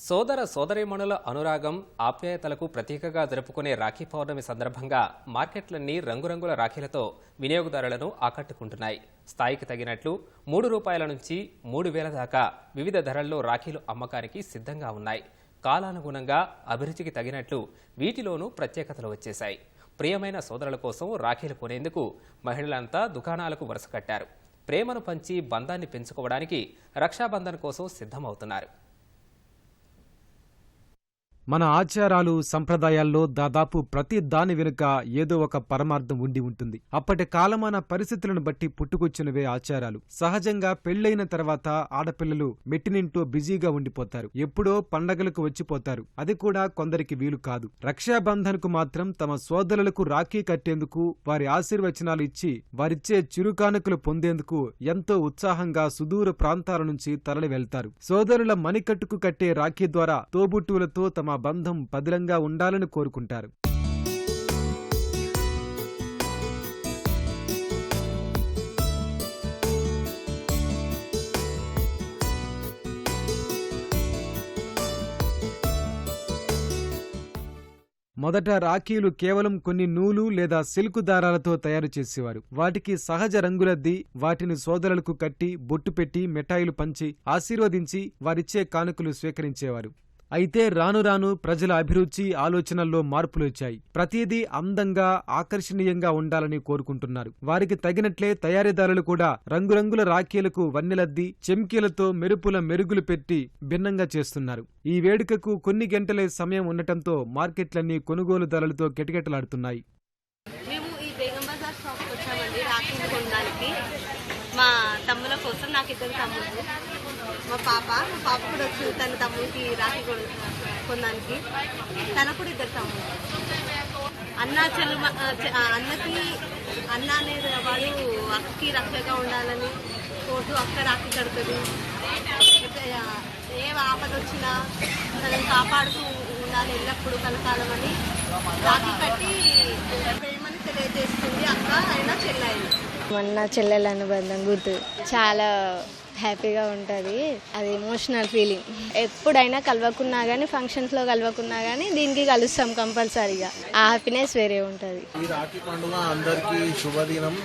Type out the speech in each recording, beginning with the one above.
సోదర సోదరీమణుల అనురాగం ఆప్యాయతలకు ప్రతీకగా జరుపుకునే రాఖీ పౌర్ణమి సందర్భంగా మార్కెట్లన్నీ రంగురంగుల రాఖీలతో వినియోగదారులను ఆకట్టుకుంటున్నాయి. స్థాయికి తగినట్లు ₹3 నుంచి 3,000 దాకా వివిధ ధరల్లో రాఖీలు అమ్మకానికి సిద్ధంగా ఉన్నాయి. కాలానుగుణంగా అభిరుచికి తగినట్లు వీటిలోనూ ప్రత్యేకతలు వచ్చేశాయి. ప్రియమైన సోదరుల కోసం రాఖీలు కొనేందుకు మహిళలంతా దుకాణాలకు వరుస కట్టారు. ప్రేమను పంచి బంధాన్ని పెంచుకోవడానికి రక్షాబంధన్ కోసం సిద్ధమవుతున్నారు. మన ఆచారాలు సంప్రదాయాల్లో దాదాపు ప్రతి దాని వెనుక ఏదో ఒక పరమార్థం ఉండి ఉంటుంది. అప్పటి కాలమాన పరిస్థితులను బట్టి పుట్టుకొచ్చినవే ఆచారాలు. సహజంగా పెళ్లైన తర్వాత ఆడపిల్లలు మెట్టినింటూ బిజీగా ఉండిపోతారు. ఎప్పుడో పండగలకు వచ్చిపోతారు. అది కూడా కొందరికి వీలు కాదు. రక్షాబంధన్ కు మాత్రం తమ సోదరులకు రాఖీ కట్టేందుకు, వారి ఆశీర్వచనాలు ఇచ్చి వారిచ్చే చిరుకానుకలు పొందేందుకు ఎంతో ఉత్సాహంగా సుదూర ప్రాంతాల నుంచి తరలి వెళ్తారు. సోదరుల మణికట్టుకు కట్టే రాఖీ ద్వారా తోబుట్టువులతో తమ బంధం పదిలంగా ఉండాలని కోరుకుంటారు. మొదట రాఖీలు కేవలం కొన్ని నూలు లేదా సిల్కు దారాలతో తయారు చేసేవారు. వాటికి సహజ రంగులద్ది వాటిని సోదరులకు కట్టి బొట్టు పెట్టి మిఠాయిలు పంచి ఆశీర్వదించి వారిచ్చే కానుకలు స్వీకరించేవారు. అయితే రాను రాను ప్రజల అభిరుచి ఆలోచనల్లో మార్పులొచ్చాయి. ప్రతిదీ అందంగా ఆకర్షణీయంగా ఉండాలని కోరుకుంటున్నారు. వారికి తగినట్లే తయారీదారులు కూడా రంగురంగుల రాఖీలకు వన్నెలద్ది చెమ్కీలతో మెరుపుల మెరుగులు పెట్టి భిన్నంగా చేస్తున్నారు. ఈ వేడుకకు కొన్ని గంటలే సమయం ఉండటంతో మార్కెట్లన్నీ కొనుగోలుదారులతో కిటకిటలాడుతున్నాయి. మేము ఈ బేగం బజార్ షాప్కి వచ్చామండి రాఖీలు కొనడానికి. మా తమ్ముల కోసం, నాకు 2 తమ్ముళ్ళు, మా పాప కూడా వచ్చింది తన తమ్ముడికి రాఖీ కొనడానికి. తనకు కూడా 2 తమ్ముళ్ళు. అన్నకి అన్న అనేది వాడు అక్కకి రక్షగా ఉండాలని కోటు అక్క రాఖీ కడుతుంది. ఏ ఆపద వచ్చినా తనని కాపాడుతూ ఉండాలి ఎల్లప్పుడూ కలకాలం అని రాఖీ కట్టి ప్రేమని తెలియజేస్తుంది అక్క అయినా చెల్లెలు. మొన్న చెల్లెల అనుబంధం గుర్తు చాలా హ్యాపీగా ఉంటుంది. అది ఎమోషనల్ ఫీలింగ్. ఎప్పుడైనా కలవకున్నా కానీ, ఫంక్షన్స్లో కలవకున్నా కానీ దీనికి కలుస్తాం కంపల్సరీగా. ఆ హ్యాపీనెస్ వేరే ఉంటుంది. ఈ రాఖీ పండుగ అందరికీ శుభదినం.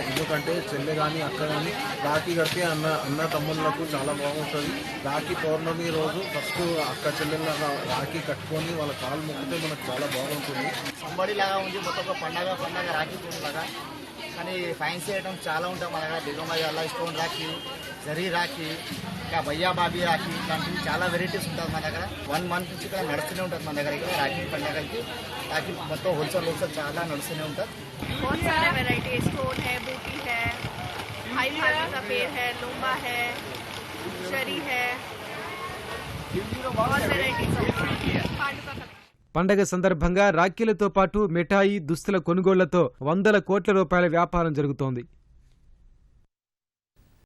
ఎందుకంటే చెల్లె కానీ అక్క కానీ రాఖీ కడితే అన్న తమ్ముళ్ళకు చాలా బాగుంటుంది. రాఖీ పౌర్ణమి రోజు ఫస్ట్ అక్క చెల్లెళ్ళ రాఖీ కట్టుకొని వాళ్ళ కాలు మొక్కితే మనకు చాలా బాగుంటుంది. సంబడిలాగా ఉంది, మొత్తం ఒక పండగ రాఖీ పండుగ. కానీ ఫ్యాన్సీ ఐటమ్స్ చాలా ఉంటాయి మన దగ్గర. బేగం బజార్లో స్టోన్ రాఖీ, జరీ రాఖీ, ఇంకా భయ్యా బాబీ రాఖీ, ఇలాంటివి చాలా వెరైటీస్ ఉంటుంది మన దగ్గర. 1 మంత్ నుంచి ఇక్కడ నడుస్తూనే ఉంటుంది మన దగ్గర. ఇక్కడ రాఖీ పండగలకి రాఖీ మొత్తం హోల్సేల్ చాలా నడుస్తూనే ఉంటుంది. बहुत सारे वैरायटी स्टोन है, बूटी है, हाई फाई का पेड़ है, लोम्बा है, शरी है, बहुत वैरायटीज है. పండగ సందర్భంగా రాఖీలతో పాటు మిఠాయి దుస్తుల కొనుగోళ్లతో ₹100 కోట్ల వ్యాపారం జరుగుతోంది.